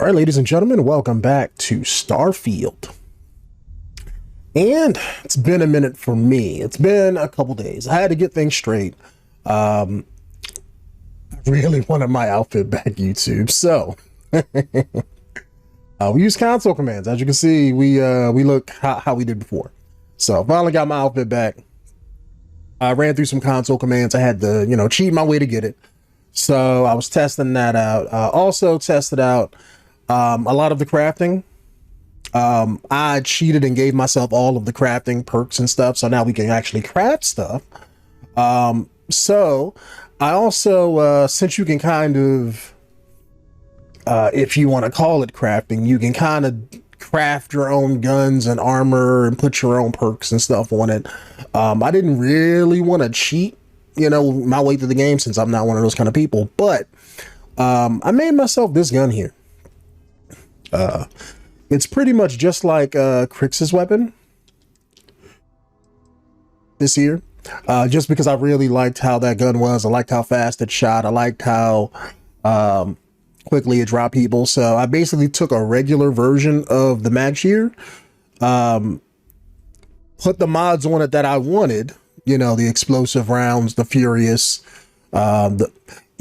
All right, ladies and gentlemen, welcome back to Starfield. And it's been a minute for me. It's been a couple days. I had to get things straight. I really wanted my outfit back, YouTube. So we use console commands. As you can see, we look how we did before. So I finally got my outfit back. I ran through some console commands. I had to, cheat my way to get it. So I was testing that out. Also tested out a lot of the crafting. I cheated and gave myself all of the crafting perks and stuff. So now we can actually craft stuff. So I also, since you can kind of, if you want to call it crafting, you can kind of craft your own guns and armor and put your own perks and stuff on it. I didn't really want to cheat, my way through the game since I'm not one of those kind of people, but I made myself this gun here. It's pretty much just like 𝐥𝐤𝐤𝐞's weapon this year, just because I really liked how that gun was. I liked how fast it shot. I liked how quickly it dropped people. So I basically took a regular version of the 𝐥𝐤𝐤𝐞, put the mods on it that I wanted, the explosive rounds, the furious,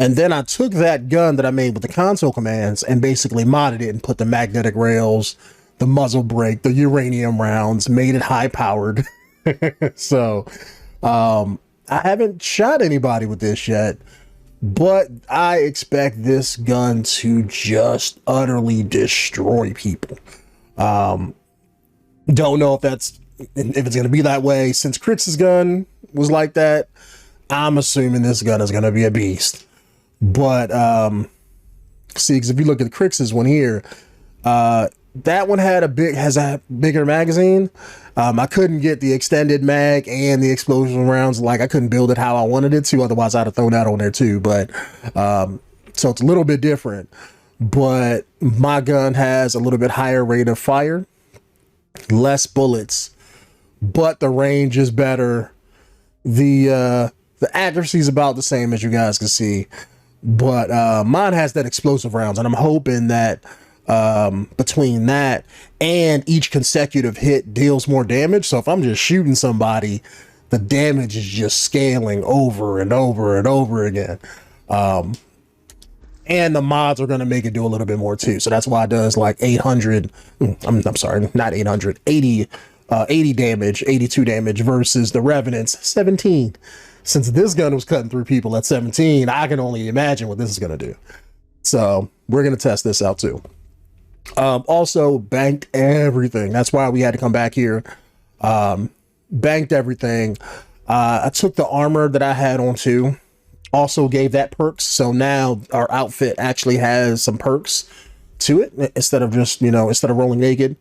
and then I took that gun that I made with the console commands and basically modded it and put the magnetic rails, the muzzle brake, the uranium rounds, made it high powered. So I haven't shot anybody with this yet, but I expect this gun to just utterly destroy people. Don't know if it's going to be that way. Since 𝐥𝐤𝐤𝐞's gun was like that, I'm assuming this gun is going to be a beast. But see, because if you look at the 𝐥𝐤𝐤𝐞's one here, that one has a bigger magazine. I couldn't get the extended mag and the explosion rounds. Like, I couldn't build it how I wanted it to, otherwise I'd have thrown that on there too. But so it's a little bit different, but my gun has a little bit higher rate of fire, less bullets, but the range is better. The accuracy is about the same, as you guys can see, but mine has that explosive rounds, and I'm hoping that between that and each consecutive hit deals more damage. So if I'm just shooting somebody, the damage is just scaling over and over and over again. And the mods are going to make it do a little bit more too. So that's why it does like 800, I'm sorry, not 800, 80 damage, 82 damage versus the Revenant's 17. Since this gun was cutting through people at 17, I can only imagine what this is going to do. So we're going to test this out too. Also banked everything. That's why we had to come back here. Banked everything. I took the armor that I had on too. Also gave that perks. So now our outfit actually has some perks to it instead of just, instead of rolling naked.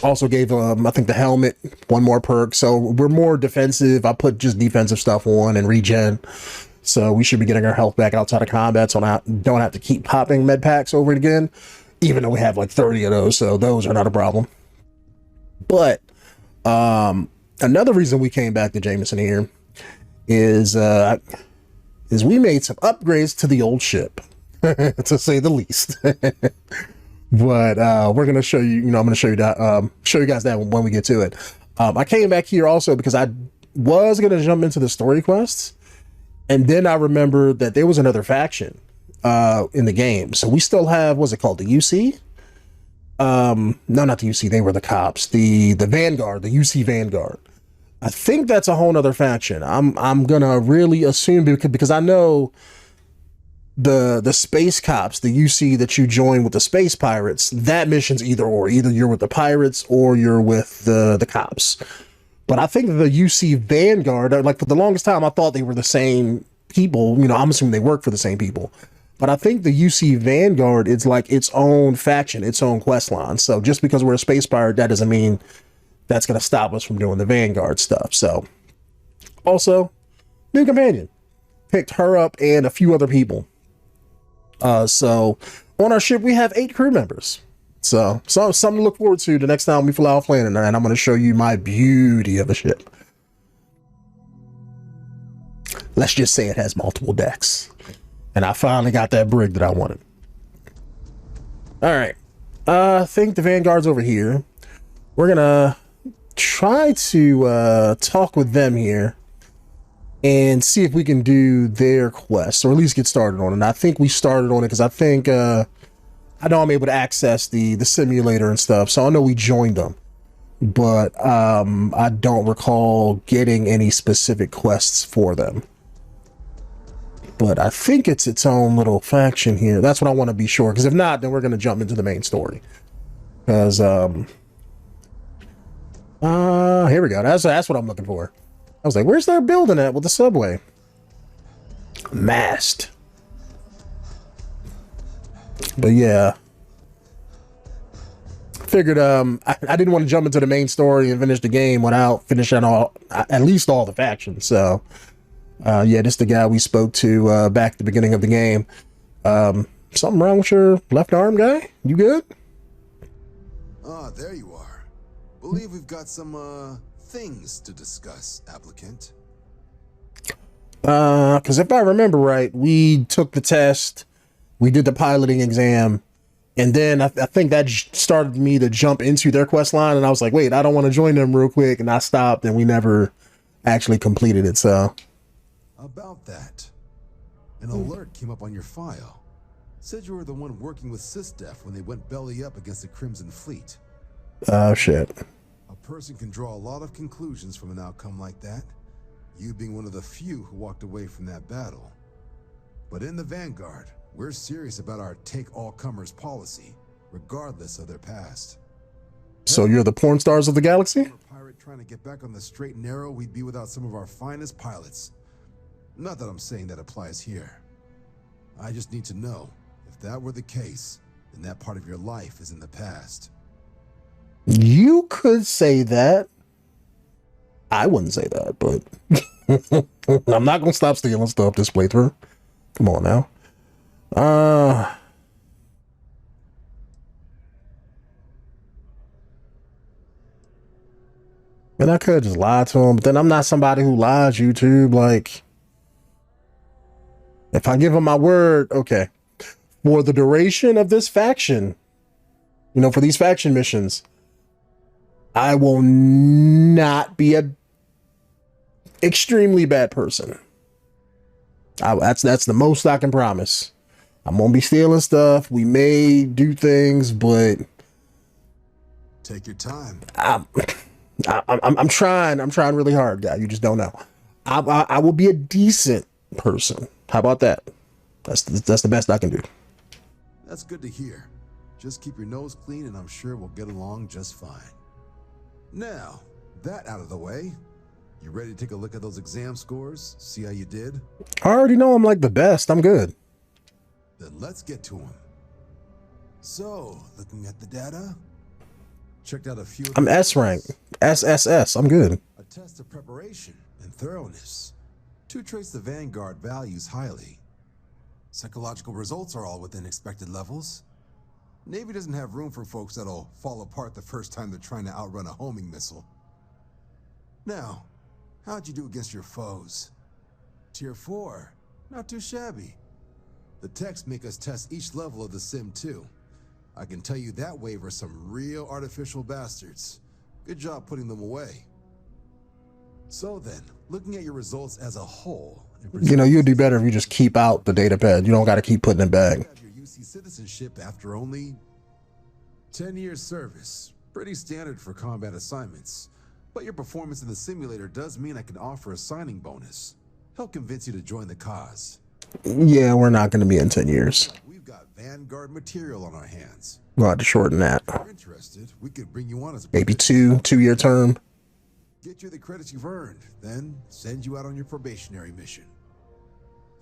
Also gave I think the helmet one more perk, so we're more defensive. I put just defensive stuff on and regen, so we should be getting our health back outside of combat, so I don't have to keep popping med packs over and again, even though we have like 30 of those, so those are not a problem. But another reason we came back to Jameson here is we made some upgrades to the old ship, to say the least. But we're gonna show you, I'm gonna show you that, show you guys that when we get to it. I came back here also because I was gonna jump into the story quests, and then I remembered that there was another faction in the game. So we still have, what's it called, the UC? No, not the UC. They were the cops. The Vanguard, the UC Vanguard. I think that's a whole nother faction. I'm gonna really assume, because I know the space cops, the UC that you join with the space pirates, that mission's either or. Either you're with the pirates or you're with the cops. But I think the UC Vanguard, like for the longest time, I thought they were the same people. I'm assuming they work for the same people. But I think the UC Vanguard is like its own faction, its own quest line. So just because we're a space pirate, that doesn't mean that's going to stop us from doing the Vanguard stuff. So also, new companion. Picked her up and a few other people. So on our ship, we have 8 crew members. So something to look forward to the next time we fly off planet, and I'm going to show you my beauty of a ship. Let's just say it has multiple decks. And I finally got that brig that I wanted. All right. I think the Vanguard's over here. We're gonna try to talk with them here and see if we can do their quest, or at least get started on it. And I think we started on it because I think I know I'm able to access the simulator and stuff, so I know we joined them. But I don't recall getting any specific quests for them. But I think it's its own little faction here. That's what I want to be sure, because if not, then we're going to jump into the main story. Because here we go. That's what I'm looking for. I was like, where's their building at with the subway? Mast. But yeah, figured I didn't want to jump into the main story and finish the game without finishing at least all the factions. So yeah, this is the guy we spoke to back at the beginning of the game. Something wrong with your left arm, guy? You good? Ah, there you are. Believe we've got some things to discuss, applicant. Because if I remember right, we took the test, we did the piloting exam, and then I think that started me to jump into their quest line, and I was like, wait, I don't want to join them real quick, and I stopped, and we never actually completed it. So about that, an alert came up on your file. Said you were the one working with SysDef when they went belly up against the Crimson Fleet. Oh shit. A person can draw a lot of conclusions from an outcome like that, you being one of the few who walked away from that battle. But in the Vanguard, we're serious about our take all comers policy, regardless of their past. So you're the porn stars of the galaxy? Pirate trying to get back on the straight and narrow, we'd be without some of our finest pilots. Not that I'm saying that applies here. I just need to know, if that were the case, then that part of your life is in the past. You could say that. I wouldn't say that, but I'm not gonna stop stealing stuff this playthrough. Come on now. And I could just lie to him, but then I'm not somebody who lies, YouTube. Like, if I give him my word, okay, for the duration of this faction, you know, for these faction missions, I will not be a extremely bad person. That's the most I can promise. I'm gonna be stealing stuff. We may do things, but take your time. I'm trying really hard, guy. You just don't know. I will be a decent person. How about that? That's the best I can do. That's good to hear. Just keep your nose clean, and I'm sure we'll get along just fine. Now, that out of the way, you ready to take a look at those exam scores? See how you did? I already know I'm like the best. I'm good. Then let's get to them. So, looking at the data, checked out a few. I'm S rank, SSS. I'm good. A test of preparation and thoroughness. To trace the Vanguard values highly. Psychological results are all within expected levels. Navy doesn't have room for folks that'll fall apart the first time they're trying to outrun a homing missile. Now, how'd you do against your foes? Tier 4, not too shabby. The texts make us test each level of the sim too. I can tell you that waiver some real artificial bastards. Good job putting them away. So then, looking at your results as a whole, you know, you'd do better if you just keep out the data pad. You don't got to keep putting it back. You have your UC citizenship after only 10 years service. Pretty standard for combat assignments. But your performance in the simulator does mean I can offer a signing bonus. Help convince you to join the cause. Yeah, we're not going to be in 10 years. We've got Vanguard material on our hands. We'll have to shorten that. If you're interested, we could bring you on as a maybe two-year term. Get you the credits you've earned, then send you out on your probationary mission.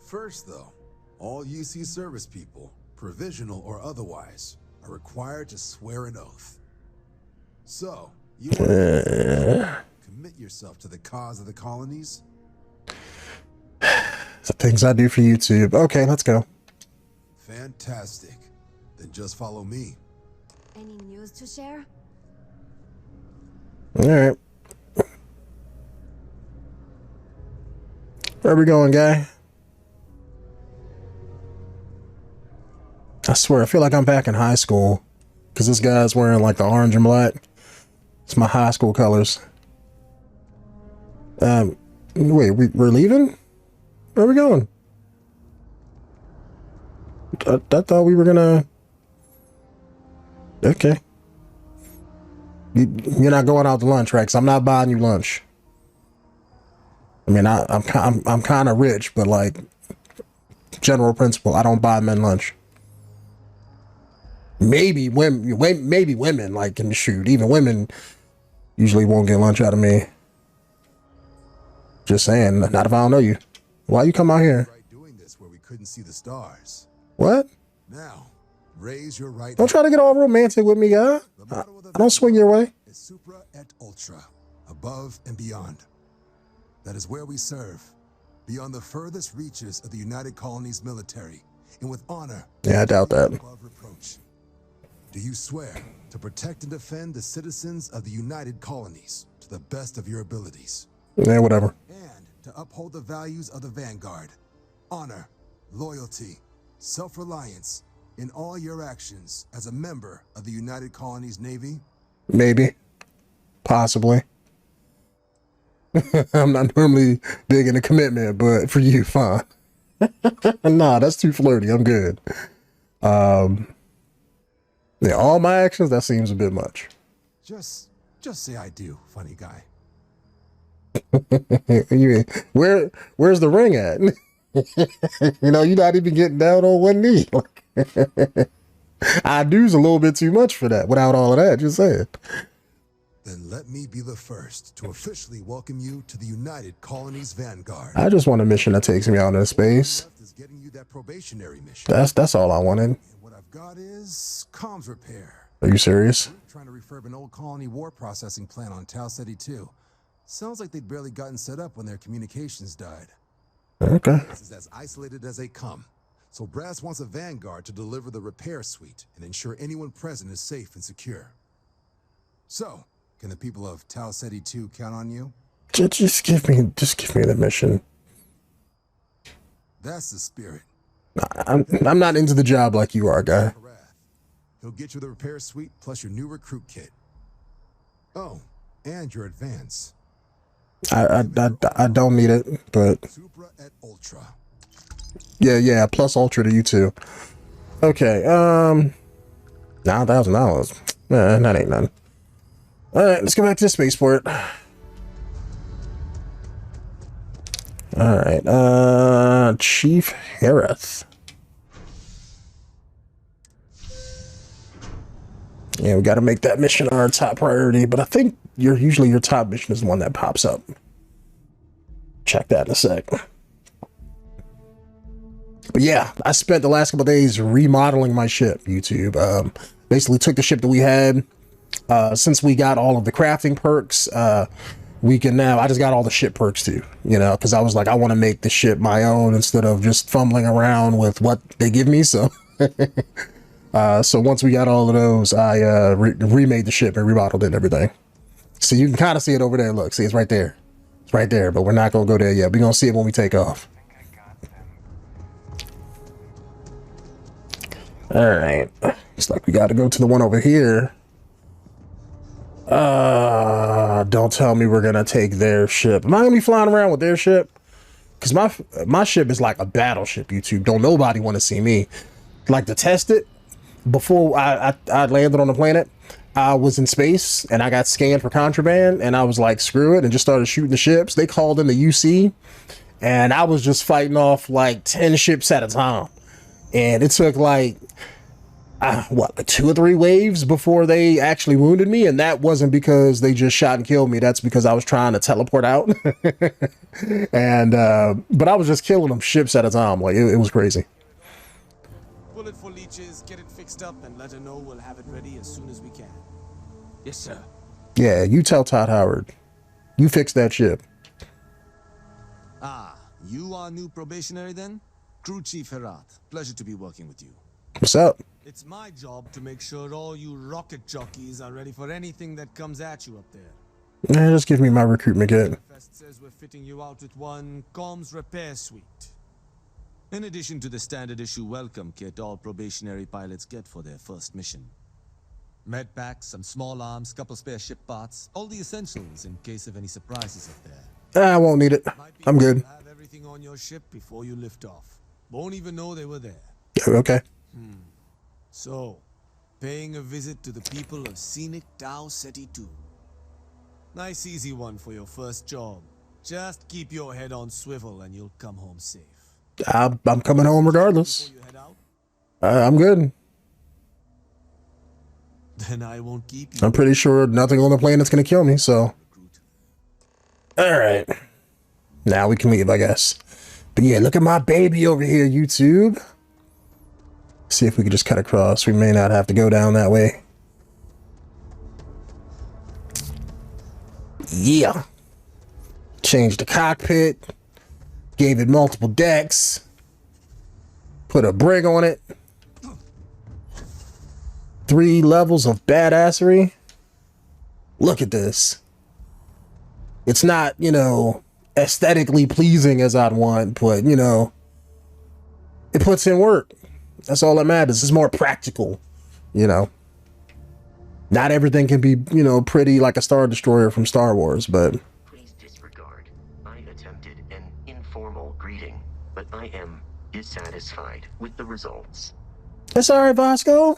First, though, all UC service people, provisional or otherwise, are required to swear an oath. So, you commit yourself to the cause of the colonies? The things I do for YouTube. Okay, let's go. Fantastic. Then just follow me. Any news to share? All right. Where are we going, guy? I swear, I feel like I'm back in high school because this guy's wearing like the orange and black. It's my high school colors. Wait, we're leaving? Where are we going? I thought we were gonna. Okay. You're not going out to lunch, right? Because I'm not buying you lunch. I mean, I'm kind of rich, but like, general principle, I don't buy men lunch. Maybe women like can shoot. Even women usually won't get lunch out of me. Just saying, not if I don't know you. Why you come out here? Doing this where we couldn't see the stars. What? Now, raise your right. Don't try to get all romantic with me, guy. I don't swing your way. Is Supra et Ultra, above and beyond. That is where we serve, beyond the furthest reaches of the United Colonies military, and with honor. Yeah, I doubt that. Above reproach. Do you swear to protect and defend the citizens of the United Colonies to the best of your abilities? Yeah, whatever. And to uphold the values of the Vanguard, honor, loyalty, self-reliance in all your actions as a member of the United Colonies Navy? Maybe. Possibly. I'm not normally big into commitment, but for you, fine. Nah, that's too flirty. I'm good. Yeah, all my actions, that seems a bit much. Just say I do, funny guy. Where's the ring at? You know, you're not even getting down on one knee. I do's a little bit too much for that. Without all of that, just saying. Then let me be the first to officially welcome you to the United Colonies Vanguard. I just want a mission that takes me out into space. Is getting you that probationary mission. That's all I wanted. And what I've got is comms repair. Are you serious? Trying to refurb an old colony war processing plant on 𝐃𝐨𝐬𝐿. Sounds like they'd barely gotten set up when their communications died. Okay. This is as isolated as they come. So Brass wants a Vanguard to deliver the repair suite and ensure anyone present is safe and secure. So, can the people of 𝐃𝐨𝐬𝐿 count on you? Just give me the mission. That's the spirit. I'm not into the job like you are, guy. He'll get you the repair suite plus your new recruit kit. Oh, and your advance. I don't need it, but Supra et Ultra. yeah, plus Ultra to you too. Okay, $9,000. Man, that ain't nothing. All right, let's go back to the spaceport. All right, Chief Harris. Yeah, we got to make that mission our top priority, but I think usually your top mission is the one that pops up. Check that in a sec. But yeah, I spent the last couple of days remodeling my ship, YouTube. Basically took the ship that we had. Since we got all of the crafting perks, we can now, I just got all the ship perks too, you know, because I was like, I want to make the ship my own instead of just fumbling around with what they give me. So so once we got all of those, I remade the ship and remodeled it and everything. So you can kind of see it over there. Look, see, it's right there. It's right there, but we're not going to go there yet. We're going to see it when we take off. All right. Looks like we got to go to the one over here. Don't tell me we're going to take their ship. Am I going to be flying around with their ship? Because my ship is like a battleship, YouTube. Don't nobody want to see me. Like, to test it, before I landed on the planet, I was in space and I got scanned for contraband and I was like, screw it, and just started shooting the ships. They called in the UC and I was just fighting off like 10 ships at a time. And it took like, like 2 or 3 waves before they actually wounded me. And that wasn't because they just shot and killed me. That's because I was trying to teleport out. And, but I was just killing them ships at a time. Like, it was crazy. Pull it for leeches, get it fixed up, and let her know we'll have it ready as soon as we can. Yes, sir. Yeah, you tell Todd Howard. You fix that ship. Ah, you are new probationary then? Crew Chief Herat, pleasure to be working with you. What's up? It's my job to make sure all you rocket jockeys are ready for anything that comes at you up there. Yeah, just give me my recruitment kit. Fest says we're fitting you out with one comms repair suite. In addition to the standard issue welcome kit all probationary pilots get for their first mission. Med packs, some small arms, couple spare ship parts, all the essentials in case of any surprises up there. I won't need it. I'm good. Have everything on your ship before you lift off. Won't even know they were there. Okay. So, paying a visit to the people of scenic 𝐃𝐨𝐬𝐤. Nice easy one for your first job. Just keep your head on swivel and you'll come home safe. I'm coming home regardless. Before you head out, I'm good. then I won't keep you. I'm pretty sure nothing on the planet's gonna kill me, so. Alright. Now we can leave, I guess. But yeah, look at my baby over here, YouTube. See if we can just cut across. We may not have to go down that way. Yeah. Changed the cockpit. Gave it multiple decks. Put a brig on it. 3 levels of badassery. Look at this. It's not, you know, aesthetically pleasing as I'd want, but, you know, it puts in work. That's all that matters. It's more practical, you know. Not everything can be, you know, pretty like a Star Destroyer from Star Wars, but... Please disregard. I attempted an informal greeting, but I am dissatisfied with the results. That's all right, Vasco.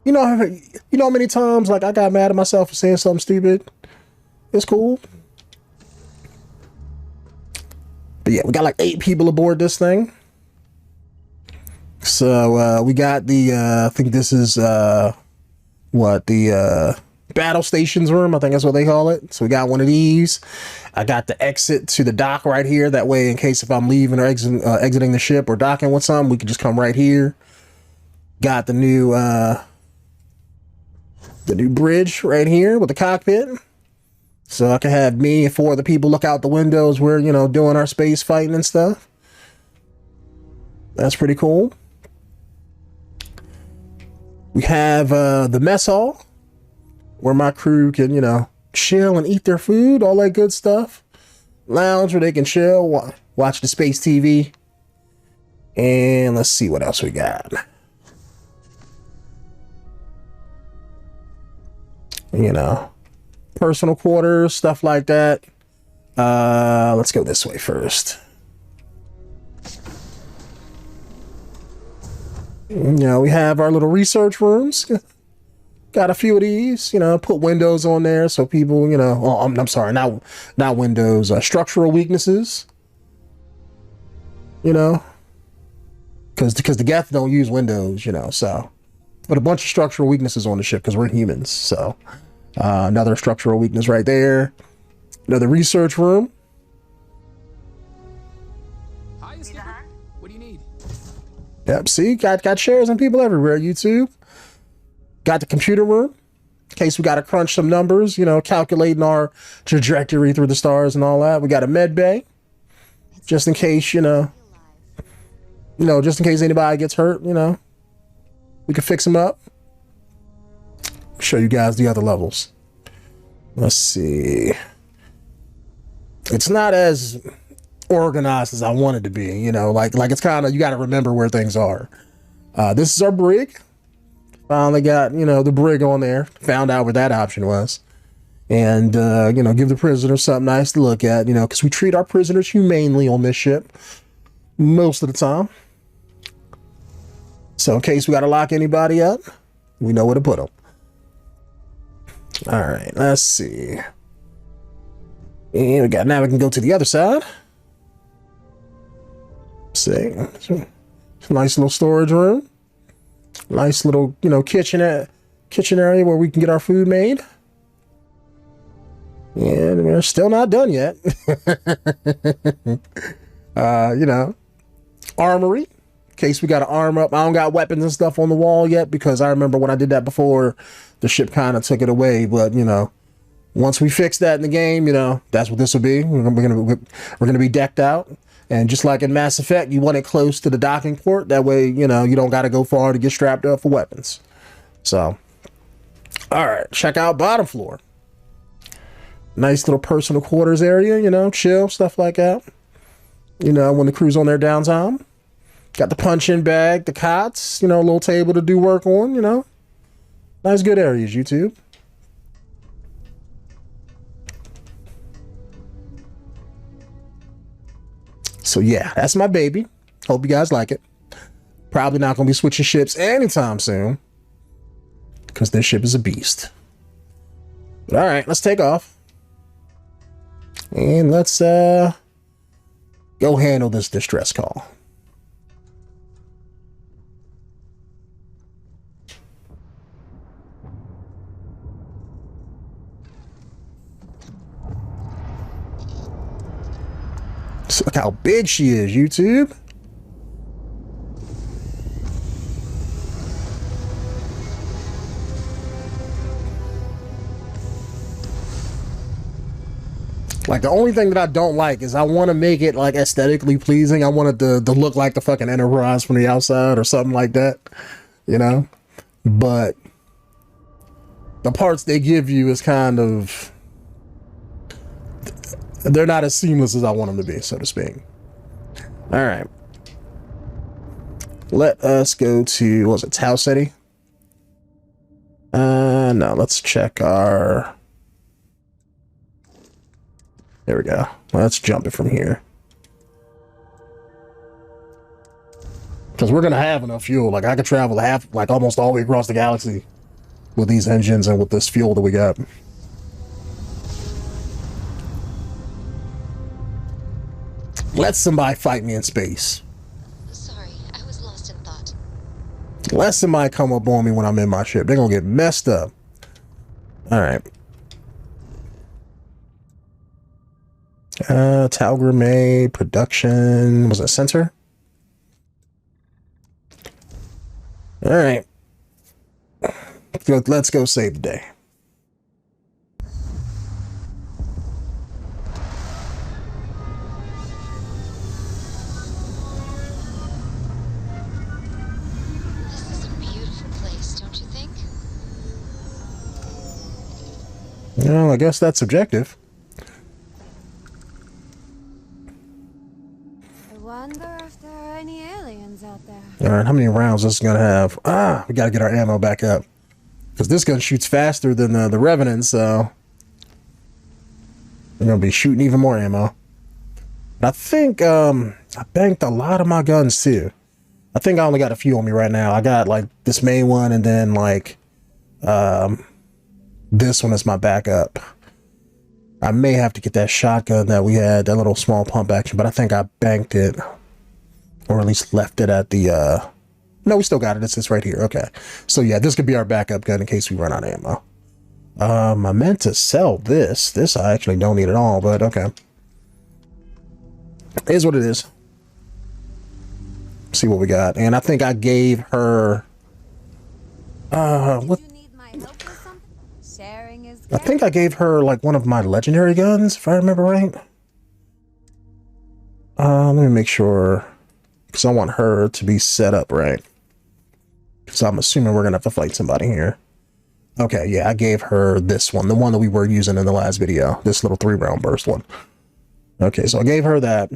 You know how many times, like, I got mad at myself for saying something stupid? It's cool. But yeah, we got like 8 people aboard this thing. So we got the I think this is what the battle stations room, I think that's what they call it. So we got one of these. I got the exit to the dock right here, that way in case if I'm leaving or exiting the ship or docking with something, we can just come right here. Got the new bridge right here with the cockpit, so I can have me and 4 other people look out the windows. We're, you know, doing our space fighting and stuff. That's pretty cool. We have the mess hall where my crew can, you know, chill and eat their food, all that good stuff. Lounge where they can chill, watch the space TV. And let's see what else we got. You know, personal quarters, stuff like that. Let's go this way first. You know, we have our little research rooms. Got a few of these, you know, put windows on there so people, you know, oh, I'm sorry, not windows, structural weaknesses. You know, because the 𝐵 don't use windows, you know, so. But a bunch of structural weaknesses on the ship because we're humans, so. Another structural weakness right there. Another research room. Hi, Skipper. What do you need? Yep, see, got chairs and people everywhere, YouTube. Got the computer room, in case we got to crunch some numbers, you know, calculating our trajectory through the stars and all that. We got a med bay, just in case, you know, just in case anybody gets hurt, you know, we can fix them up. Show you guys the other levels. Let's see. It's not as organized as I want it to be, you know, like it's kind of, you got to remember where things are. This is our brig. Finally got, you know, the brig on there. Found out where that option was. And, you know, give the prisoners something nice to look at, you know, because we treat our prisoners humanely on this ship most of the time. So in case we got to lock anybody up, we know where to put them. All right, let's see. And now we can go to the other side. See, nice little storage room. Nice little, you know, kitchen area where we can get our food made. And we're still not done yet. You know, armory. In case we got to arm up. I don't got weapons and stuff on the wall yet because I remember when I did that before, the ship kind of took it away. But, you know, once we fix that in the game, you know, that's what this will be. We're gonna be decked out. And just like in Mass Effect, you want it close to the docking port. That way, you know, you don't got to go far to get strapped up for weapons. So, all right, check out bottom floor. Nice little personal quarters area, you know, chill, stuff like that. You know, when the crew's on their downtime. Got the punching bag, the cots, you know, a little table to do work on, you know. Nice, good areas, YouTube. So yeah, that's my baby. Hope you guys like it. Probably not going to be switching ships anytime soon, because this ship is a beast. But all right, let's take off. And let's go handle this distress call. So look how big she is, YouTube. Like, the only thing that I don't like is I want to make it like aesthetically pleasing. I want it to look like the fucking Enterprise from the outside or something like that, you know? But the parts they give you is kind of, they're not as seamless as I want them to be, so to speak. All right. Let us go to, what was it, Tau City? No, let's check our... There we go. Let's jump it from here. Because we're going to have enough fuel. Like, I could travel like almost all the way across the galaxy with these engines and with this fuel that we got. Let somebody fight me in space. Sorry, I was lost in thought. Let somebody come up on me when I'm in my ship. They're going to get messed up. All right. 𝐃𝐨𝐤𝐤𝐿 production. Was it center? All right. Let's go save the day. This is a beautiful place, don't you think? Well, I guess that's subjective. I wonder if there are any aliens out there. All right, how many rounds this is gonna have? We gotta get our ammo back up because this gun shoots faster than the Revenant, so we're gonna be shooting even more ammo. I think I banked a lot of my guns too. I think I only got a few on me right now. I got like this main one, and then like this one is my backup. I may have to get that shotgun that we had, that little small pump action, but I think I banked it, or at least left it at the, no, we still got it. It's right here. Okay. So yeah, this could be our backup gun in case we run out of ammo. I meant to sell this. This I actually don't need at all, but okay. It is what it is. See what we got. And I think I gave her, what? You need my help with something? Sharing is I think I gave her like one of my legendary guns, if I remember right. Let me make sure, because I want her to be set up right. So I'm assuming we're gonna have to fight somebody here. Okay, yeah, I gave her this one, the one that we were using in the last video, this little 3-round burst one. Okay, so I gave her that.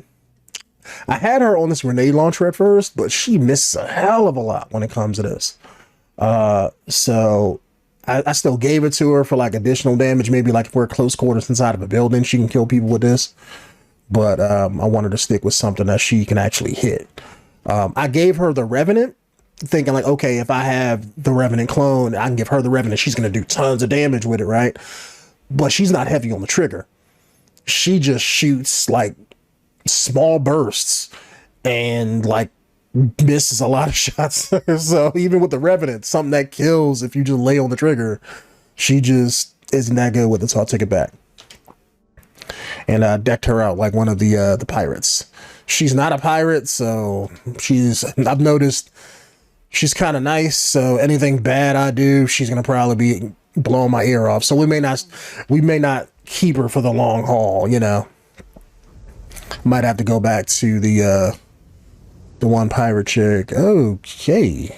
I had her on this grenade launcher at first, but she misses a hell of a lot when it comes to this. So I still gave it to her for like additional damage. Maybe like if we're close quarters inside of a building, she can kill people with this. But I wanted to stick with something that she can actually hit. I gave her the Revenant, thinking like, okay, if I have the Revenant clone, I can give her the Revenant. She's going to do tons of damage with it, right? But she's not heavy on the trigger. She just shoots like small bursts and like misses a lot of shots. So even with the Revenant, something that kills if you just lay on the trigger, she just isn't that good with it. So I'll take it back. And I decked her out like one of the pirates. She's not a pirate, so I've noticed she's kind of nice. So anything bad I do, she's gonna probably be blowing my ear off. So we may not keep her for the long haul, you know. Might have to go back to the one pirate chick. Okay.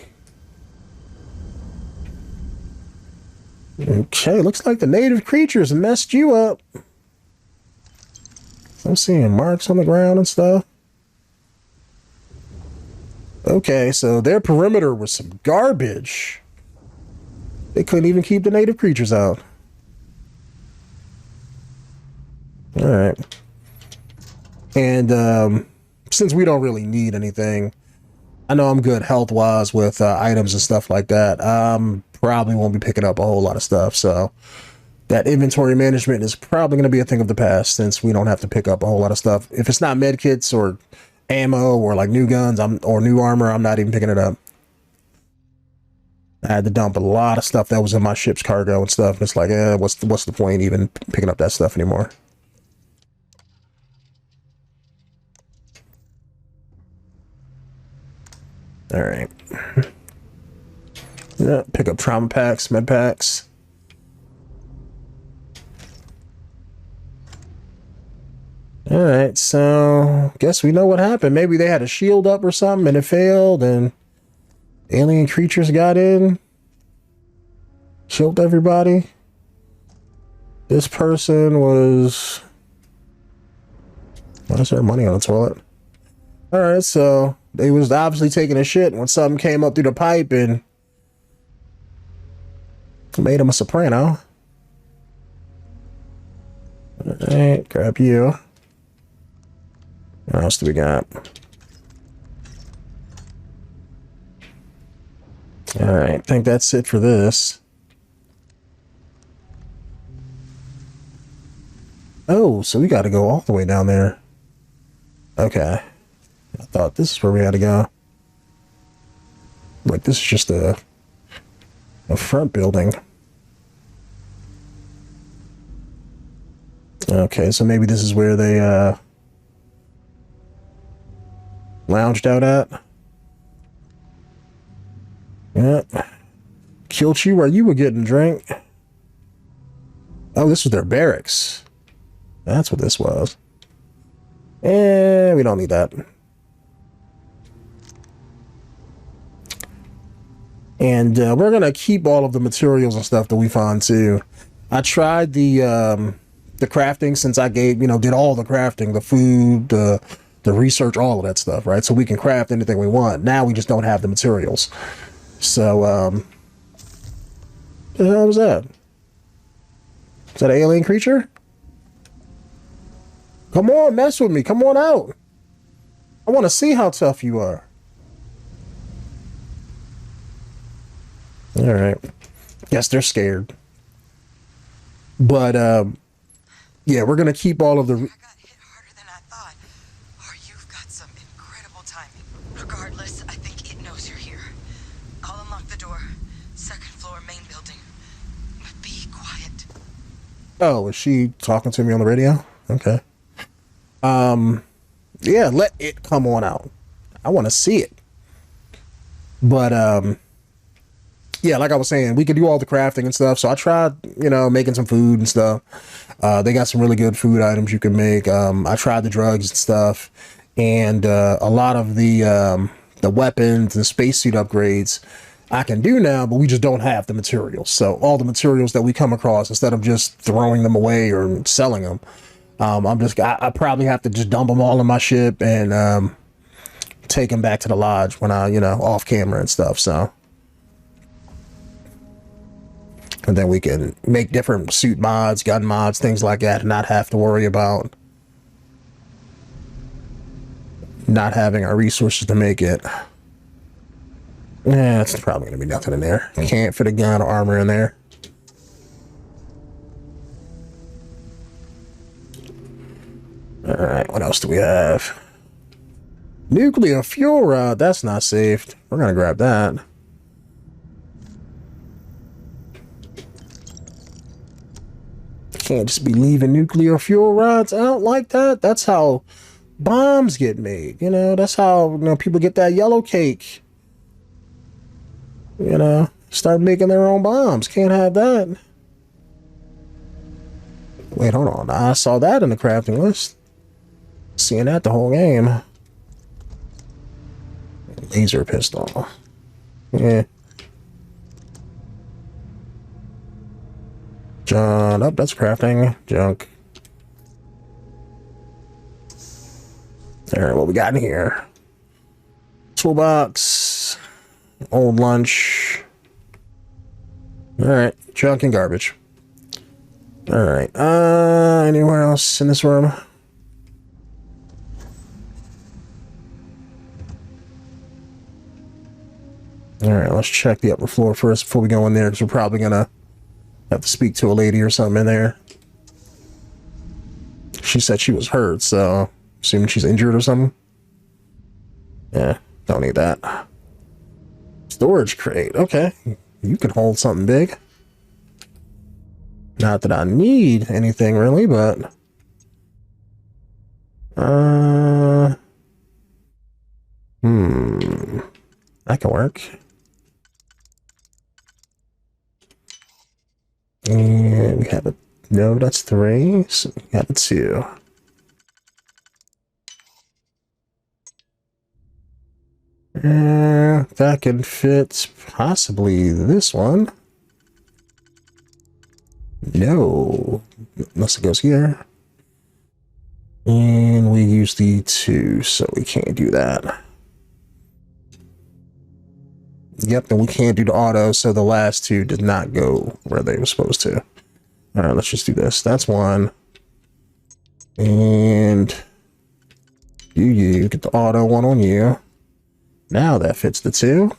Okay, looks like the native creatures messed you up. I'm seeing marks on the ground and stuff. Okay, so their perimeter was some garbage. They couldn't even keep the native creatures out. All right. And since we don't really need anything, I know I'm good health-wise with items and stuff like that. Probably won't be picking up a whole lot of stuff, so that inventory management is probably going to be a thing of the past since we don't have to pick up a whole lot of stuff. If it's not medkits or ammo or like new guns or new armor, I'm not even picking it up. I had to dump a lot of stuff that was in my ship's cargo and stuff. And it's like, what's the point even picking up that stuff anymore? All right. Yeah, pick up trauma packs, med packs. All right, so guess we know what happened. Maybe they had a shield up or something and it failed and alien creatures got in, killed everybody. This person was... Why is there money on the toilet? All right, so they was obviously taking a shit when something came up through the pipe and made him a soprano. All right, grab you. What else do we got? All right, I think that's it for this. Oh, so we got to go all the way down there. Okay. I thought this is where we had to go. Like, this is just a front building. Okay, so maybe this is where they lounged out at. Yeah. 𝐥𝐤𝐤𝐞, where you were getting a drink. Oh, this was their barracks. That's what this was. We don't need that. And we're going to keep all of the materials and stuff that we find too. I tried the crafting since I did all the crafting, the food, the research, all of that stuff, right? So we can craft anything we want. Now we just don't have the materials. So, what the hell was that? Is that an alien creature? Come on, mess with me. Come on out. I want to see how tough you are. All right. Yes, they're scared. But, yeah, we're going to keep all of the... I got hit harder than I thought. Or you've got some incredible timing. Regardless, I think it knows you're here. I'll unlock the door. Second floor, main building. But be quiet. Oh, is she talking to me on the radio? Okay. Yeah, let it come on out. I want to see it. But, yeah, like I was saying, we could do all the crafting and stuff. So I tried, making some food and stuff. They got some really good food items you can make. I tried the drugs and stuff, and a lot of the weapons and spacesuit upgrades I can do now, but we just don't have the materials. So all the materials that we come across, instead of just throwing them away or selling them, I probably have to just dump them all in my ship and take them back to the lodge when I, off camera and stuff. So. And then we can make different suit mods, gun mods, things like that, and not have to worry about not having our resources to make it. Yeah, it's probably going to be nothing in there. Can't fit a gun or armor in there. Alright, what else do we have? Nuclear fuel rod, that's not saved. We're going to grab that. Can't just be leaving nuclear fuel rods out like that. That's how bombs get made. That's how people get that yellow cake. Start making their own bombs. Can't have that. Wait, hold on. I saw that in the crafting list. Seeing that the whole game. Laser pistol. Yeah. John, up, that's crafting. Junk. Alright, what we got in here? Toolbox. Old lunch. Alright. Junk and garbage. Alright. Anywhere else in this room? Alright, let's check the upper floor first before we go in there, because we're probably gonna have to speak to a lady or something in there. She said she was hurt, so assuming she's injured or something. Yeah, don't need that. Storage crate. Okay, you can hold something big. Not that I need anything really, but that can work. And we have a no, that's 3. So we got a 2. That can fit possibly this one. No, unless it goes here. And we use the 2, so we can't do that. Yep, and we can't do the auto, so the last 2 did not go where they were supposed to. All right, let's just do this. That's 1. And you get the auto one on you. Now that fits the 2.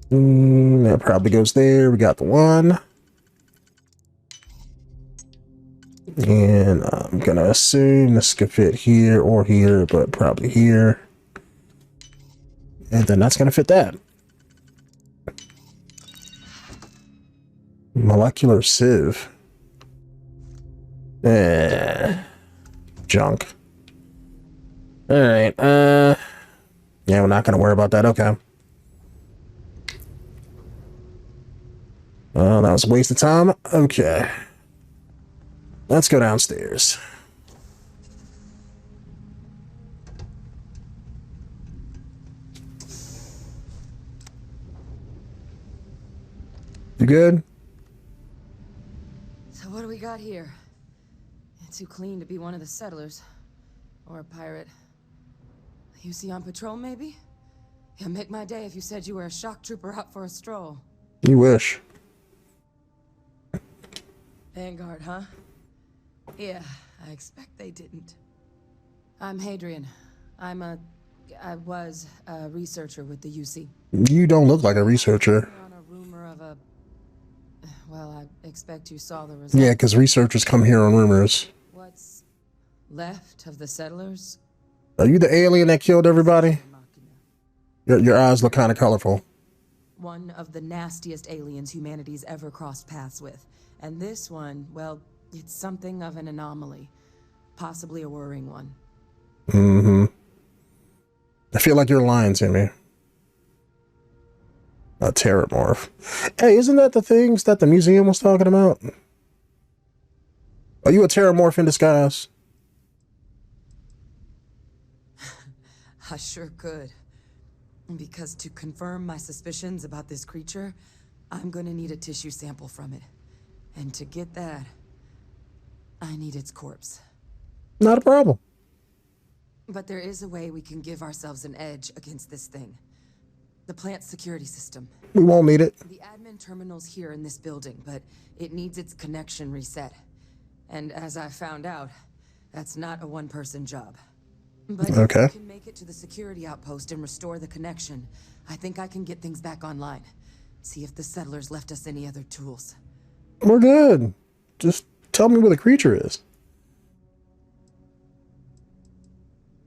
That probably goes there. We got the 1. And I'm gonna assume this could fit here or here, but probably here. And then that's gonna fit that. Molecular sieve. Junk. Alright, yeah, we're not gonna worry about that, okay. Well, that was a waste of time. Okay. Let's go downstairs. You good? So what do we got here? It's too clean to be one of the settlers. Or a pirate. You see on patrol, maybe? It'd make my day if you said you were a shock trooper out for a stroll. You wish. Vanguard, huh? Yeah, I expect they didn't. I'm 𝐥𝐤𝐤𝐤. I was a researcher with the UC. You don't look like a researcher. On a rumor of a... Well, I expect you saw the results. Yeah, because researchers come here on rumors. What's left of the settlers? Are you the alien that killed everybody? Your eyes look kind of colorful. One of the nastiest aliens humanity's ever crossed paths with. And this one, well, it's something of an anomaly. Possibly a worrying one. Mm-hmm. I feel like you're lying to me. A terramorph. Hey, isn't that the things that the museum was talking about? Are you a terramorph in disguise? I sure could. Because to confirm my suspicions about this creature, I'm gonna need a tissue sample from it. And to get that, I need its corpse. Not a problem. But there is a way we can give ourselves an edge against this thing. The plant's security system. We won't need it. The admin terminal's here in this building, but it needs its connection reset. And as I found out, that's not a one-person job. But okay. If we can make it to the security outpost and restore the connection, I think I can get things back online. See if the settlers left us any other tools. We're good. Just tell me where the creature is.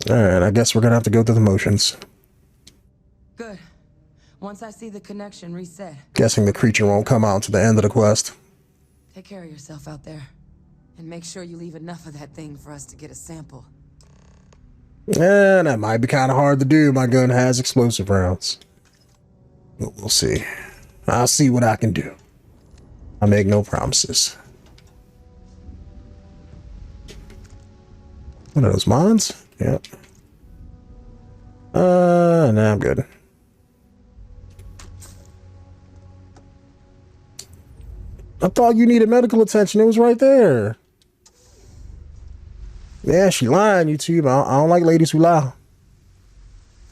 Alright, I guess we're gonna have to go through the motions. Good. Once I see the connection reset. Guessing the creature won't come out to the end of the quest. Take care of yourself out there. And make sure you leave enough of that thing for us to get a sample. And that might be kind of hard to do. My gun has explosive rounds. But we'll see. I'll see what I can do. I make no promises. What are those mines? Yep. Nah, I'm good. I thought you needed medical attention. It was right there. Yeah, she lying, YouTube. I don't like ladies who lie.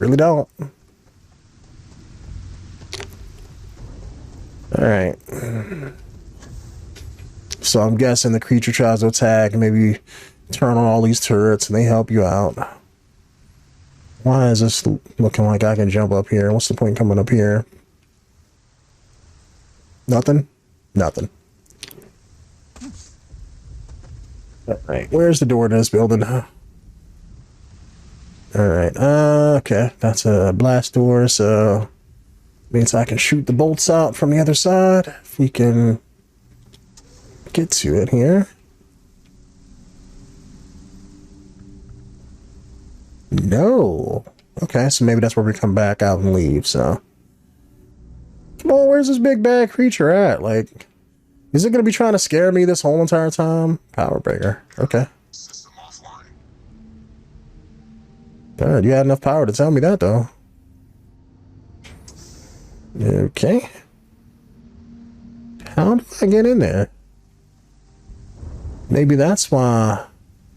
Really don't. Alright. So I'm guessing the creature tries to attack and maybe turn on all these turrets and they help you out. Why is this looking like I can jump up here? What's the point coming up here? Nothing? Nothing. Alright, where's the door to this building? Alright, okay. That's a blast door, so means I can shoot the bolts out from the other side. If we can get to it here. No. Okay, so maybe that's where we come back out and leave, so. Come on, where's this big bad creature at? Like, is it going to be trying to scare me this whole entire time? Power breaker. Okay. System offline. God, you had enough power to tell me that, though. Okay. How do I get in there? Maybe that's why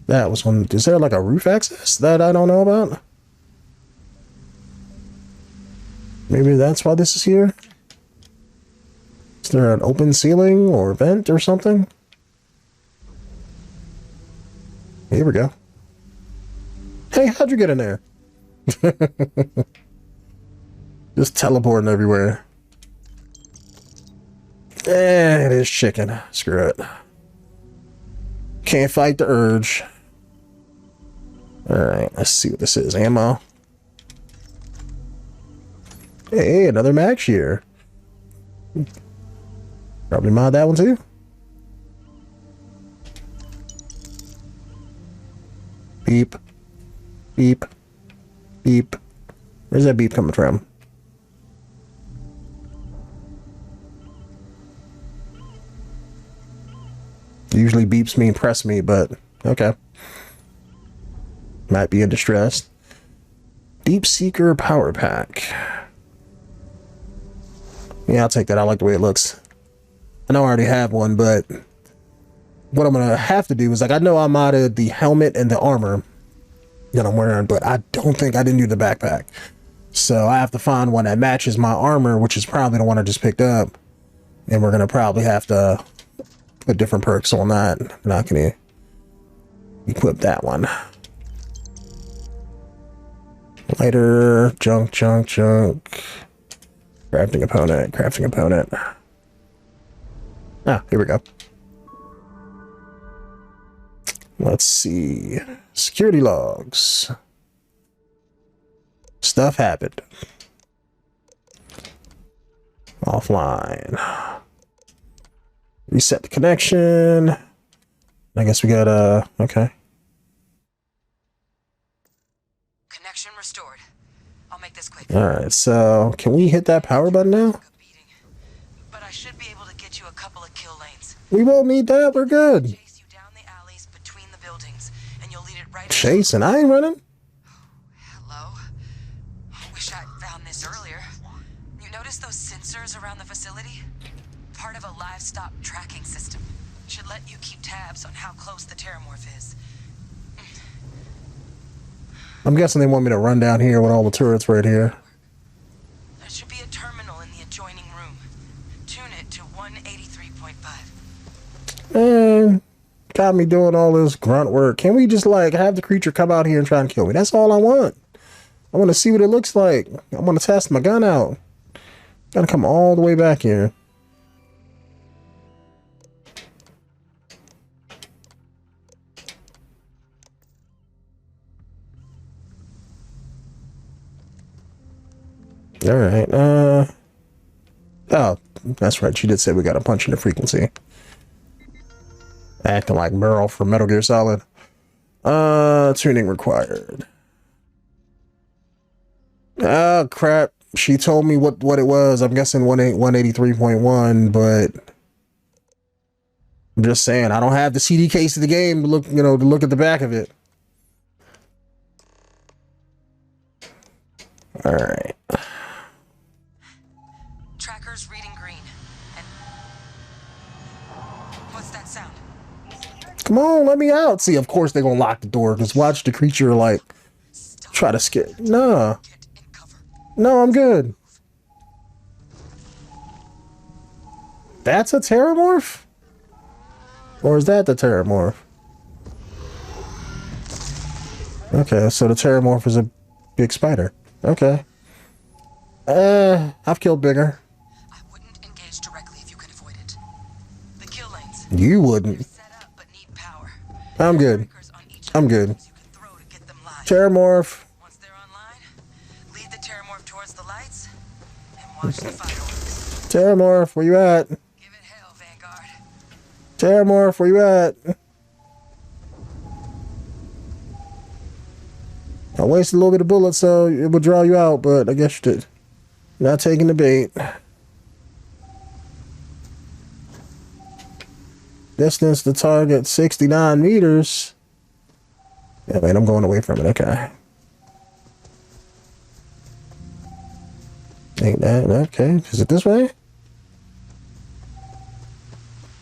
that was one. Is there like a roof access that I don't know about? Maybe that's why this is here? Is there an open ceiling or vent or something? Here we go. Hey, how'd you get in there? Just teleporting everywhere. It is chicken. Screw it. Can't fight the urge. Alright, let's see what this is. Ammo. Hey, another mag shear. Probably mod that one too. Beep. Beep. Beep. Where's that beep coming from? Usually beeps mean press me, but okay. Might be in distress. Deep Seeker Power Pack. Yeah, I'll take that. I like the way it looks. I know I already have one, but what I'm going to have to do is, like, I know I modded the helmet and the armor that I'm wearing, but I don't think I didn't do the backpack. So I have to find one that matches my armor, which is probably the one I just picked up. And we're going to probably have to put different perks on that. I'm not going to equip that one. Lighter, junk. Crafting opponent. Ah, here we go. Let's see. Security logs. Stuff happened. Offline. Reset the connection. I guess we got okay. Connection restored. I'll make this quick. Alright, so can we hit that power button now? But I should be able to get you a couple of kill lanes. We won't need that, we're good. Chase you down the alleys between the buildings, and you'll lead it right. Chasing, I ain't running. Hello? I wish I'd found this earlier. You notice those sensors around the facility? Part of a livestock tracking system. Should let you keep tabs on how close the terramorph is. I'm guessing they want me to run down here with all the turrets right here. There should be a terminal in the adjoining room. Tune it to 183.5. Man, got me doing all this grunt work. Can we just, like, have the creature come out here and try and kill me? That's all I want. I want to see what it looks like. I want to test my gun out. Gotta come all the way back here. All right. Oh, that's right. She did say we got to punch in the frequency. Acting like Merle from Metal Gear Solid. Tuning required. Oh, crap. She told me what it was. I'm guessing 183.1, but I'm just saying I don't have the CD case of the game to look, to look at the back of it. All right. Tracker's reading green. And what's that sound? Come on, let me out. See, of course they're gonna lock the door. Just watch the creature like try to scare. Nah. No, I'm good. That's a terramorph? Or is that the terramorph? Okay, so the terramorph is a big spider. Okay. I've killed bigger. I wouldn't engage directly if you can avoid it. The kill lanes. You wouldn't. Set up but need power. I'm good. I'm good. You can throw to get them live. Terramorph. Once they're online, lead the terramorph towards the lights and watch the fireworks. Terramorph, where you at? Give it hell, Vanguard. Terramorph, where you at? I wasted a little bit of bullets, so it would draw you out, but I guess you did. Not taking the bait. Distance to target 69 meters. Yeah, wait, I'm going away from it. Okay. Ain't that okay? Is it this way?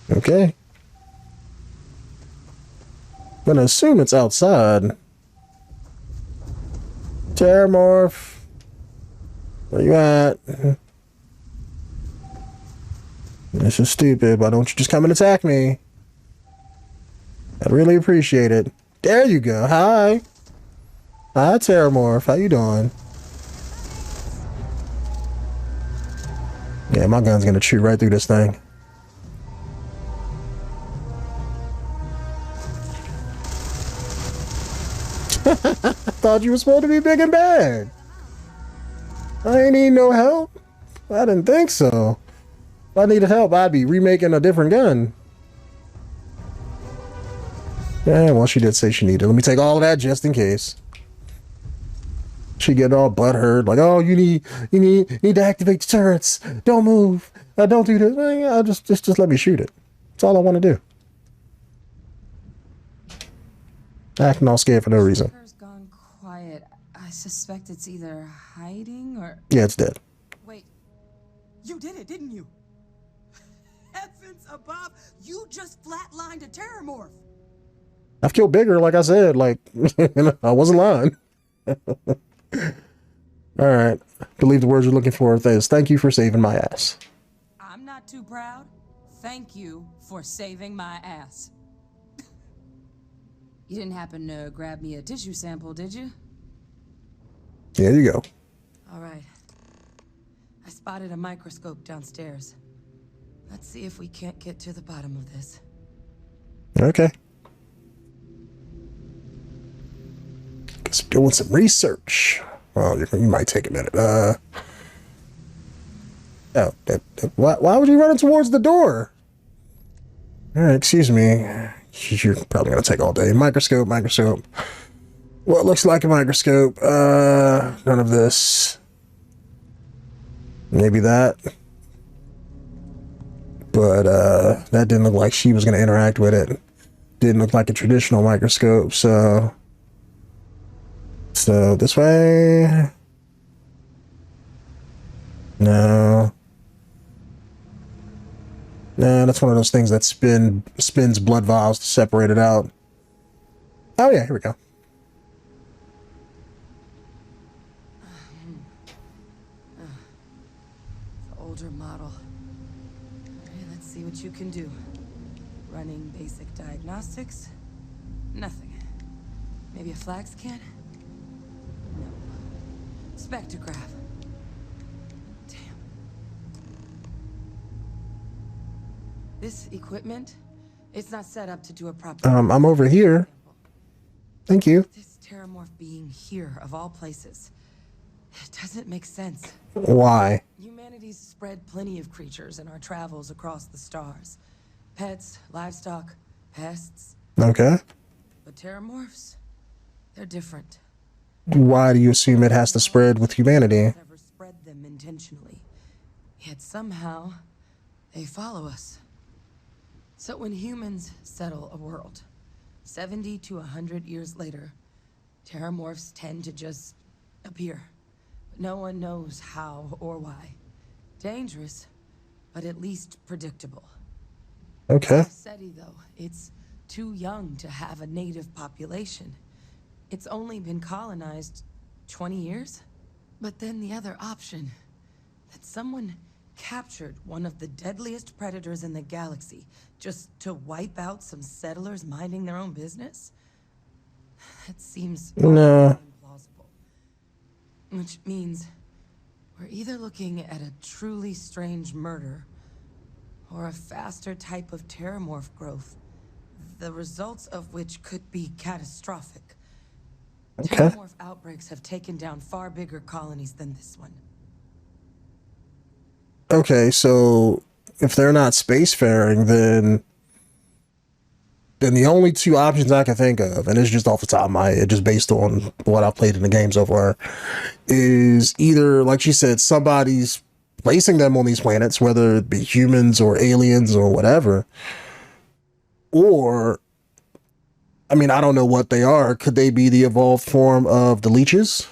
Okay. I'm gonna assume it's outside. Terramorph. Where you at? This is stupid. Why don't you just come and attack me? I'd really appreciate it. There you go. Hi. Hi, Terramorph. How you doing? Yeah, my gun's gonna chew right through this thing. I thought you were supposed to be big and bad. I ain't need no help. I didn't think so. If I needed help, I'd be remaking a different gun. Yeah, well, she did say she needed. Let me take all of that just in case. She get all butthurt, like, oh, you need to activate the turrets. Don't move. Don't do this. I'll just let me shoot it. That's all I want to do. Acting all scared for no reason. Gone quiet. I suspect it's either hiding or... Yeah, it's dead. Wait. You did it, didn't you? Heavens above, you just flatlined a terramorph. I've killed bigger, like I said. Like, I wasn't lying. Alright. Believe the words you're looking for is thank you for saving my ass. I'm not too proud. Thank you for saving my ass. You didn't happen to grab me a tissue sample, did you? There you go. All right. I spotted a microscope downstairs. Let's see if we can't get to the bottom of this. Okay. Guess I'm doing some research. Well, you might take a minute. Why would you run towards the door? All right, excuse me. You're probably gonna take all day. Microscope. Well, it looks like a microscope. None of this. Maybe that. But that didn't look like she was gonna interact with it. Didn't look like a traditional microscope, so this way. No, that's one of those things that spins blood vials to separate it out. Oh yeah, here we go. The older model. All right, let's see what you can do. Running basic diagnostics. Nothing. Maybe a flag scan? No. Spectrograph. Damn. This equipment, it's not set up to do a proper... I'm over here. Thank you. This terramorph being here, of all places, it doesn't make sense. Why? Humanity's spread plenty of creatures in our travels across the stars. Pets, livestock, pests. Okay. But terramorphs, they're different. Why do you assume it has to spread with humanity? Never spread them intentionally. Yet somehow, they follow us. So when humans settle a world, 70 to 100 years later, terramorphs tend to just appear. But no one knows how or why. Dangerous, but at least predictable. Okay. SETI, though, it's too young to have a native population. It's only been colonized 20 years? But then the other option, that someone captured one of the deadliest predators in the galaxy just to wipe out some settlers minding their own business? That seems implausible. Which means we're either looking at a truly strange murder or a faster type of terramorph growth, the results of which could be catastrophic. Okay. Terramorph outbreaks have taken down far bigger colonies than this one. Okay, so if they're not spacefaring, then the only two options I can think of, and it's just off the top of my head, just based on what I've played in the game so far, is either, like she said, somebody's placing them on these planets, whether it be humans or aliens or whatever, or, I mean, I don't know what they are. Could they be the evolved form of the leeches?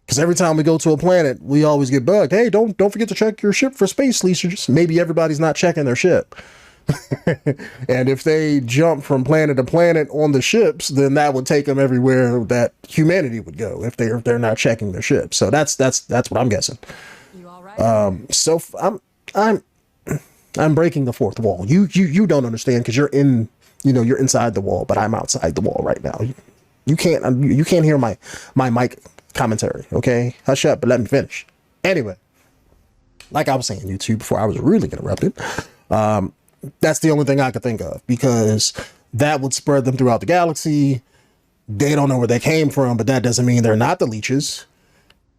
Because every time we go to a planet, we always get bugged. Hey, don't forget to check your ship for space leeches. Maybe everybody's not checking their ship. And if they jump from planet to planet on the ships, then that would take them everywhere that humanity would go if they're not checking their ship. So that's what I'm guessing. You all right? So I'm breaking the fourth wall. You don't understand because you're you're inside the wall, but I'm outside the wall right now. You can't hear my mic commentary. Okay, hush up, but let me finish. Anyway, like I was saying, YouTube, before I was really interrupted. That's the only thing I could think of, because that would spread them throughout the galaxy. They don't know where they came from, but that doesn't mean they're not the leeches.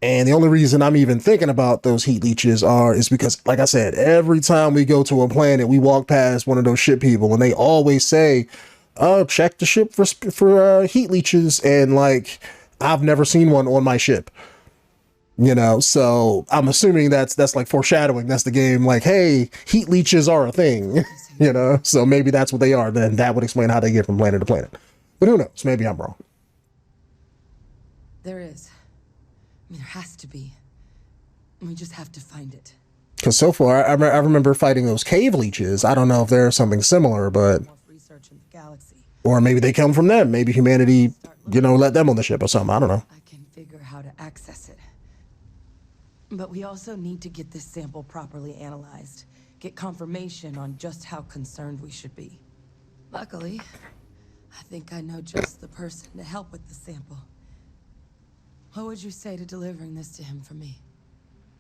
And the only reason I'm even thinking about those heat leeches is because, like I said, every time we go to a planet, we walk past one of those ship people, and they always say, "Oh, check the ship for heat leeches." And like, I've never seen one on my ship. So I'm assuming that's like foreshadowing. That's the game, like, hey, heat leeches are a thing, so maybe that's what they are. Then that would explain how they get from planet to planet. But who knows? Maybe I'm wrong. There is. I mean, there has to be. We just have to find it. Because so far, I remember fighting those cave leeches. I don't know if they're something similar, but... Research in the galaxy. Or maybe they come from them. Maybe humanity, let them on the ship or something. I don't know. I can figure how to access it. But we also need to get this sample properly analyzed. Get confirmation on just how concerned we should be. Luckily, I think I know just the person to help with the sample. What would you say to delivering this to him for me?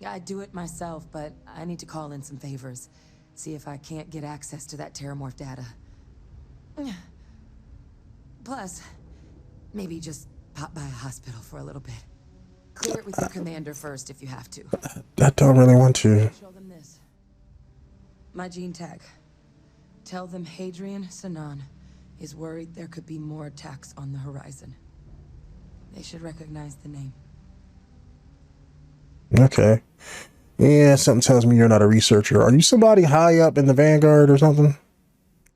Yeah, I'd do it myself, but I need to call in some favors. See if I can't get access to that terramorph data. Plus, maybe just pop by a hospital for a little bit. Clear it with your commander first if you have to. I don't really want to. Show them this. My gene tag. Tell them 𝐥𝐢𝐤𝐤 is worried there could be more attacks on the horizon. They should recognize the name. Okay. Yeah, something tells me you're not a researcher. Are you somebody high up in the Vanguard or something?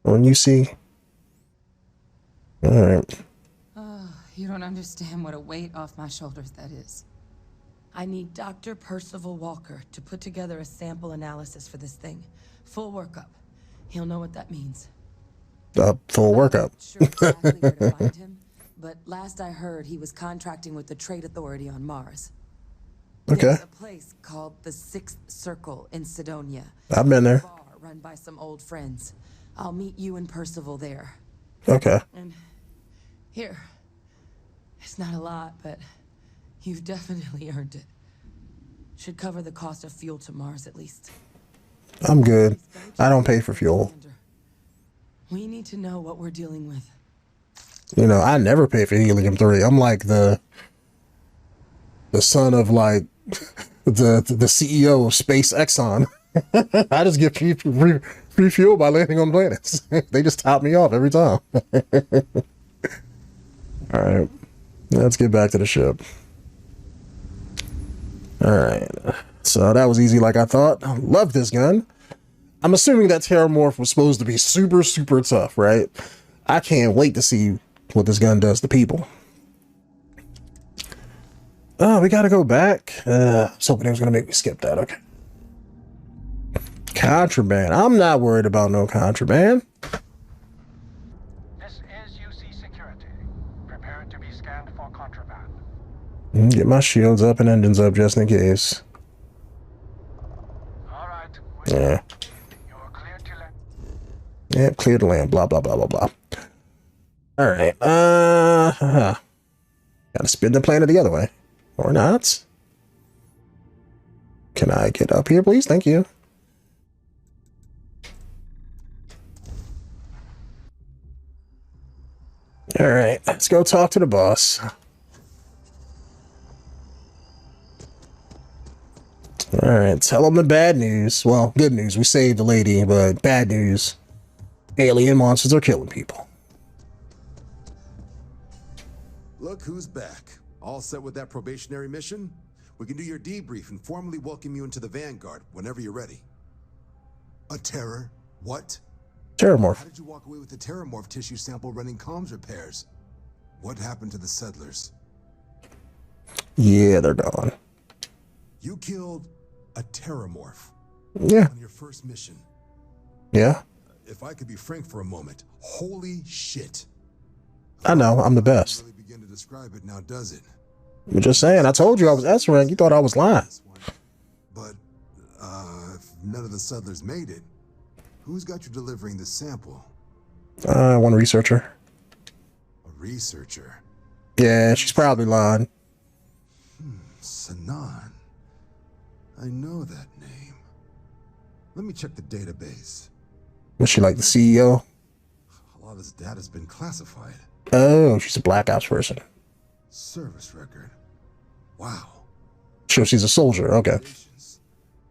Or in UC? Alright. You don't understand what a weight off my shoulders that is. I need Dr. Percival Walker to put together a sample analysis for this thing. Full workup. He'll know what that means. Full workup. Sure exactly where to find him, but last I heard he was contracting with the Trade Authority on Mars. Okay. There's a place called the Sixth Circle in Cydonia. I've been there. Bar run by some old friends. I'll meet you and Percival there. Okay. And here. It's not a lot, but you've definitely earned it. Should cover the cost of fuel to Mars at least. I'm good. I don't pay for fuel. We need to know what we're dealing with. I never pay for helium-3. I'm like the son of like the CEO of Space Exxon. I just get free fuel by landing on planets. They just top me off every time. All right. Let's get back to the ship. Alright. So that was easy like I thought. Love this gun. I'm assuming that Terramorph was supposed to be super, super tough, right? I can't wait to see what this gun does to people. Oh, we gotta go back. I was hoping it was gonna make me skip that. Okay. Contraband. I'm not worried about no contraband. This Get my shields up and engines up just in case. All right. Yeah. You're clear to land. Yep, clear the land. Blah blah blah blah blah. All right. Gotta spin the planet the other way, or not? Can I get up here, please? Thank you. All right, let's go talk to the boss. All right, tell him the bad news. Well, good news, we saved the lady, but bad news, alien monsters are killing people. Look who's back. All set with that probationary mission? We can do your debrief and formally welcome you into the Vanguard whenever you're ready. A terror? What? Terramorph. How did you walk away with the terramorph tissue sample running comms repairs? What happened to the settlers? Yeah, they're gone. You killed a terramorph. Yeah. On your first mission. Yeah. If I could be frank for a moment, holy shit. I know, I'm the best. Really begin to describe it now, does it? I'm just saying, I told you I was S rank. You thought I was lying. But, if none of the settlers made it, who's got you delivering the sample? One researcher. A researcher? Yeah, she's probably lying. Sanan. I know that name. Let me check the database. Was she like the CEO? A lot of this data's been classified. Oh, she's a Black Ops person. Service record. Wow. Sure, she's a soldier. Okay.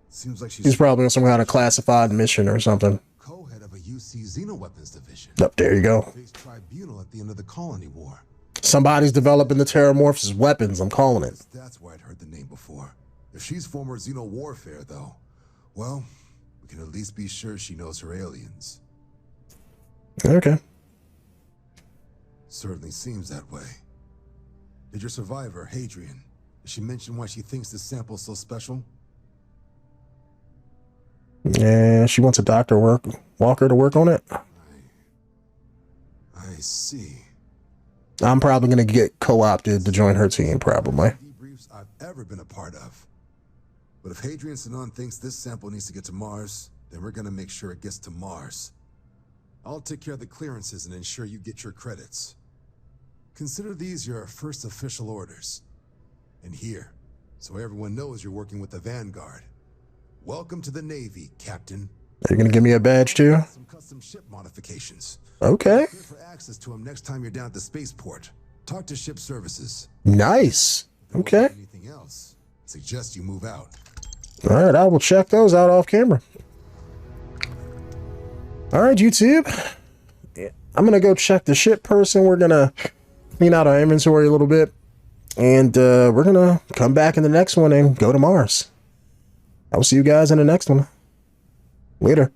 Seems like She's probably on some kind of classified mission or something. co-head of a UC Xenoweapons division. Up there you go. Faced tribunal at the end of the colony war. Somebody's developing the Terramorphs as weapons. I'm calling it. That's why I'd heard the name before. If she's former Xeno warfare, though, well, we can at least be sure she knows her aliens. Okay. Certainly seems that way. Did your survivor, Hadrian, did she mention why she thinks this sample's so special? Yeah, she wants a Walker to work on it. I see. I'm probably going to get co-opted to join her team, probably. Debriefs I've ever been a part of. But if Hadrian Sanan thinks this sample needs to get to Mars, then we're going to make sure it gets to Mars. I'll take care of the clearances and ensure you get your credits. Consider these your first official orders. And here, so everyone knows you're working with the Vanguard. Welcome to the Navy, Captain. Are you going to give me a badge too? Some custom ship modifications. Okay. Clear for access to them next time you're down at the spaceport. Talk to ship services. Nice. Okay. Anything else? Suggest you move out. All right, I will check those out off camera. All right, YouTube. I'm going to go check the ship person. We're going to clean out our inventory a little bit. And we're going to come back in the next one and go to Mars. I will see you guys in the next one. Later.